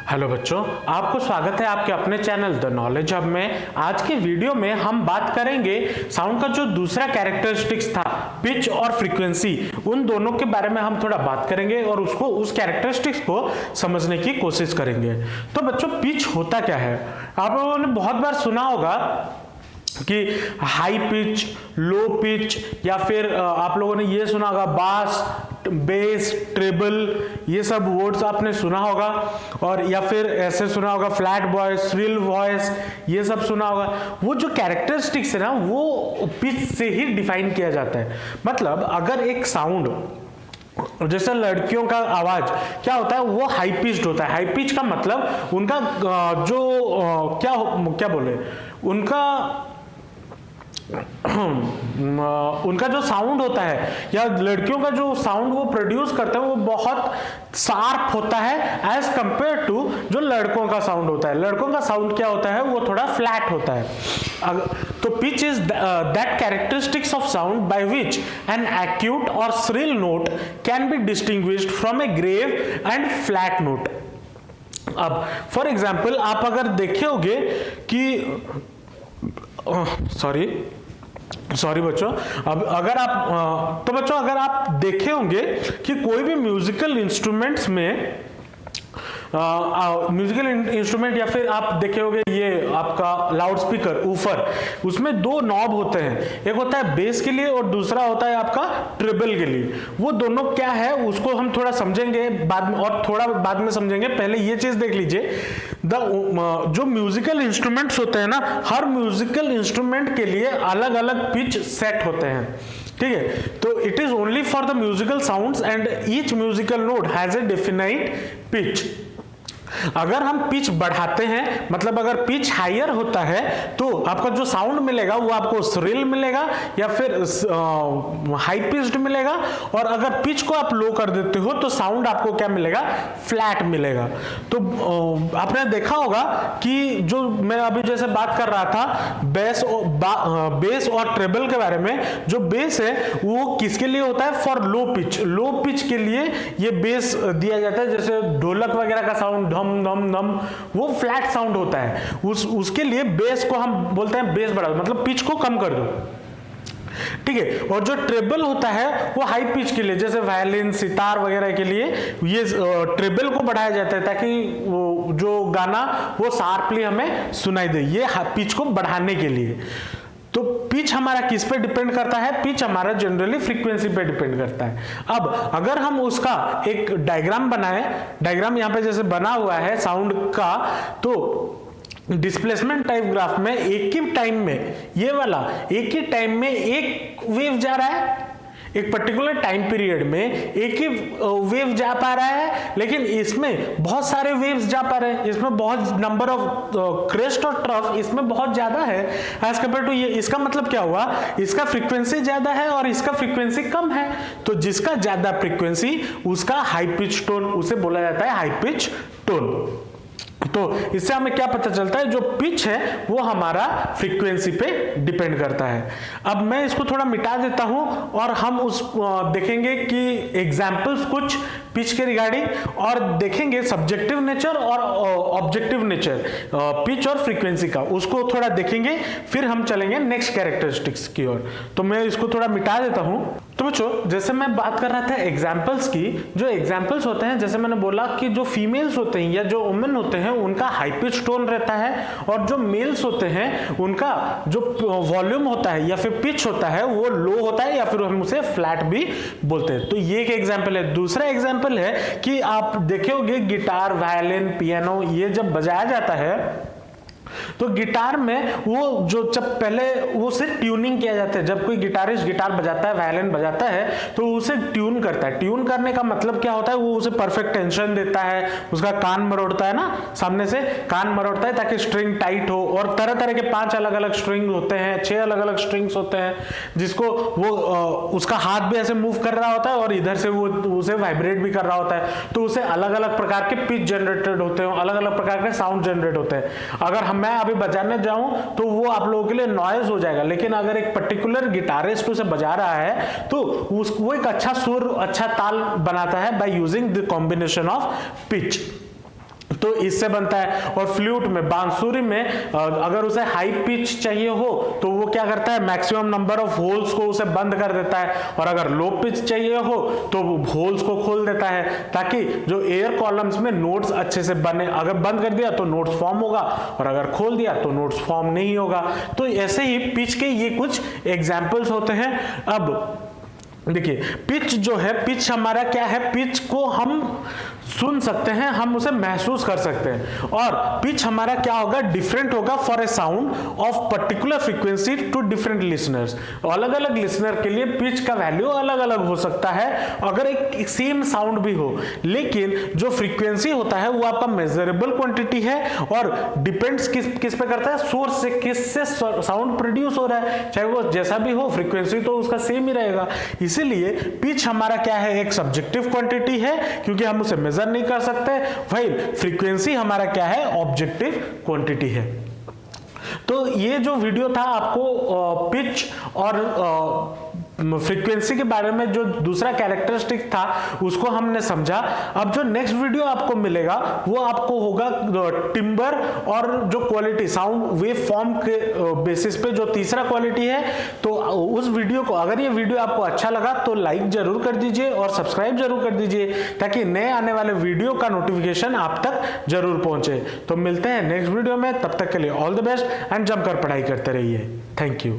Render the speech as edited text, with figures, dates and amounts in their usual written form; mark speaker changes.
Speaker 1: Hello बच्चों, आपको स्वागत है आपके अपने चैनल द नॉलेज हब में। आज के वीडियो में हम बात करेंगे साउंड का जो दूसरा कैरेक्टरिस्टिक्स था, पिच और फ्रीक्वेंसी, उन दोनों के बारे में हम थोड़ा बात करेंगे और उस कैरेक्टरिस्टिक्स को समझने की कोशिश करेंगे। तो बच्चों, पिच होता क्या है? आप लोगों ने बहुत बार सुना होगा कि हाई पिच, लो पिच, या फिर आप लोगों ने ये सुना होगा बास, बेस, ट्रेबल, ये सब वर्ड्स आपने सुना होगा। और या फिर ऐसे सुना होगा फ्लैट वॉइस, श्रिल वॉइस, ये सब सुना होगा। वो जो कैरेक्टरिस्टिक्स है ना, वो पिच से ही डिफाइन किया जाता है। मतलब अगर एक साउंड, जैसे लड़कियों का आवाज क्या होता है, वो हाई पिच्ड होता है। हाई पिच का मतलब उनका क्या बोले, उनका जो साउंड होता है, या लड़कियों का जो साउंड वो प्रोड्यूस करते हैं, वो बहुत शार्प होता है एज कंपेयर टू जो लड़कों का साउंड होता है। लड़कों का साउंड क्या होता है, वो थोड़ा फ्लैट होता है। तो pitch is that characteristics of sound by which an acute और shrill note can be distinguished from a grave and flat note. अब फॉर एग्जाम्पल, आप अगर देखे होंगे कि सॉरी बच्चों, अब अगर आप देखे होंगे कि कोई भी म्यूजिकल इंस्ट्रूमेंट्स में या फिर आप देखे होंगे ये आपका लाउड स्पीकर, ऊफर, उसमें दो नॉब होते हैं। एक होता है बेस के लिए और दूसरा होता है आपका ट्रिबल के लिए। वो दोनों क्या है उसको हम थोड़ा समझेंगे बाद में, और थोड़ा बाद में समझेंगे। पहले ये चीज देख लीजिए, जो म्यूजिकल इंस्ट्रूमेंट्स होते हैं ना, हर म्यूजिकल इंस्ट्रूमेंट के लिए अलग अलग पिच सेट होते हैं। ठीक है, तो it is only for the musical sounds and each musical note has a definite pitch. अगर हम पिच बढ़ाते हैं, मतलब अगर पिच हायर होता है, तो आपका जो साउंड मिलेगा वो आपको श्रिल मिलेगा या फिर हाई पिच्ड मिलेगा। और अगर पिच को आप लो कर देते हो तो साउंड आपको क्या मिलेगा, फ्लैट मिलेगा। तो आपने देखा होगा कि जो मैं अभी जैसे बात कर रहा था बेस और ट्रेबल के बारे में, जो बेस है वो किसके लिए होता है, for low pitch. Low pitch के लिए ये बेस दिया जाता है। जैसे ढोलक वगैरह का साउंड धम धम धम, वो फ्लैट साउंड होता है। उसके लिए बेस को हम बोलते हैं बेस बढ़ा, मतलब पिच को कम कर दो। ठीक है, और जो ट्रेबल होता है वो हाई पिच के लिए, जैसे वायलिन, सितार वगैरह के लिए ये ट्रेबल को बढ़ाया जाता है ताकि वो जो गाना वो शार्पली हमें सुनाई दे, ये पिच को बढ़ाने के लिए। तो पिच हमारा किस पे डिपेंड करता है? पिच हमारा जनरली फ्रीक्वेंसी पे डिपेंड करता है। अब अगर हम उसका एक डायग्राम बनाएं, डायग्राम यहाँ पे जैसे बना हुआ है साउंड का, तो डिस्प्लेसमेंट टाइप ग्राफ में एक ही टाइम में, ये वाला एक ही टाइम में एक वेव जा रहा है, एक पर्टिकुलर टाइम पीरियड में एक ही वेव जा पा रहा है, लेकिन इसमें बहुत सारे वेव्स जा पा रहे हैं। इसमें बहुत नंबर ऑफ क्रेस्ट और ट्रफ इसमें बहुत ज्यादा है एज कम्पेयर टू ये। इसका मतलब क्या हुआ, इसका फ्रीक्वेंसी ज्यादा है और इसका फ्रीक्वेंसी कम है। तो जिसका ज्यादा फ्रीक्वेंसी उसका हाई पिच टोन, उसे बोला जाता है हाई पिच टोन। तो इससे हमें क्या पता चलता है, जो पिच है वो हमारा फ्रीक्वेंसी पे डिपेंड करता है। अब मैं इसको थोड़ा मिटा देता हूं और हम देखेंगे कि एग्जांपल्स कुछ पिच के रिगार्डिंग, और देखेंगे सब्जेक्टिव नेचर और ऑब्जेक्टिव नेचर पिच और फ्रीक्वेंसी का, उसको थोड़ा देखेंगे। फिर हम चलेंगे नेक्स्ट कैरेक्टरिस्टिक्स की ओर। तो मैं इसको थोड़ा मिटा देता हूं। तो बच्चों, जैसे मैं बात कर रहा था एग्जाम्पल्स की, जो एग्जाम्पल्स होते हैं, जैसे मैंने बोला कि जो फीमेल्स होते हैं या जो वुमेन होते हैं उनका हाई पिच टोन रहता है, और जो मेल्स होते हैं उनका जो वॉल्यूम होता है या फिर पिच होता है वो लो होता है, या फिर हम उसे फ्लैट भी बोलते हैं। तो ये एक एग्जाम्पल है। दूसरा एग्जाम्पल है कि आप देखे होंगे गिटार, वायलिन, पियानो, ये जब बजाया जाता है तो गिटार में वो जो जब पहले वो उसे ट्यूनिंग किया जाता है। जब कोई गिटारिस्ट गिटार बजाता है, वायलिन बजाता है, तो उसे ट्यून करता है। ट्यून करने का मतलब क्या होता है, वो उसे परफेक्ट टेंशन देता है, उसका कान मरोड़ता है ना, सामने से कान मरोड़ता है ताकि स्ट्रिंग टाइट हो। और तरह तरह के 5 अलग अलग स्ट्रिंग होते हैं, 6 अलग अलग स्ट्रिंग्स होते हैं, जिसको वो उसका हाथ भी ऐसे मूव कर रहा होता है और इधर से वो उसे वाइब्रेट भी कर रहा होता है। तो उसे अलग अलग प्रकार के पिच जनरेटेड होते हैं, अलग अलग प्रकार के साउंड जनरेट होते हैं। अगर मैं अभी बजाने जाऊं तो वो आप लोगों के लिए नॉइज हो जाएगा, लेकिन अगर एक पर्टिकुलर गिटारिस्ट उसे बजा रहा है तो वो एक अच्छा सुर, अच्छा ताल बनाता है by using the combination of pitch. तो इससे बनता है। और फ्लूट में, बांसुरी में अगर उसे हाई पिच चाहिए हो तो वो क्या करता है, मैक्सिमम नंबर ऑफ होल्स को उसे बंद कर देता है, और अगर लो पिच चाहिए हो तो वो होल्स को खोल देता है, ताकि जो एयर कॉलम्स में नोट्स अच्छे से बने। अगर बंद कर दिया तो नोट्स फॉर्म होगा, और अगर खोल दिया तो नोट्स फॉर्म नहीं होगा। तो ऐसे ही पिच के ये कुछ एग्जाम्पल्स होते हैं। अब देखिए, पिच जो है, पिच हमारा क्या है, पिच को हम सुन सकते हैं, हम उसे महसूस कर सकते हैं। और पिच हमारा क्या होगा, डिफरेंट होगा for a sound of particular frequency to different listeners. अलग अलग लिसनर के लिए पिच का वैल्यू अलग अलग हो सकता है, अगर एक सेम साउंड भी हो। लेकिन जो फ्रीक्वेंसी होता है वो आपका मेजरेबल क्वांटिटी है, और डिपेंड्स किस पे करता है, सोर्स से, किससे साउंड प्रोड्यूस हो रहा है, चाहे वो जैसा भी हो, फ्रीक्वेंसी तो उसका सेम ही रहेगा। इसीलिए पिच हमारा क्या है, एक सब्जेक्टिव क्वांटिटी है, क्योंकि हम उसे मेजर नहीं कर सकते। वही फ्रीक्वेंसी हमारा क्या है, ऑब्जेक्टिव क्वांटिटी है। तो ये जो वीडियो था आपको पिच और फ्रीक्वेंसी के बारे में जो दूसरा कैरेक्टरिस्टिक था उसको हमने समझा। अब जो नेक्स्ट वीडियो आपको मिलेगा वो आपको होगा टिम्बर और जो क्वालिटी, साउंड वेव फॉर्म के बेसिस पे जो तीसरा क्वालिटी है। तो उस वीडियो को, अगर ये वीडियो आपको अच्छा लगा तो लाइक जरूर कर दीजिए और सब्सक्राइब जरूर कर दीजिए, ताकि नए आने वाले वीडियो का नोटिफिकेशन आप तक जरूर पहुंचे। तो मिलते हैं नेक्स्ट वीडियो में, तब तक के लिए ऑल द बेस्ट एंड जमकर पढ़ाई करते रहिए। Thank you.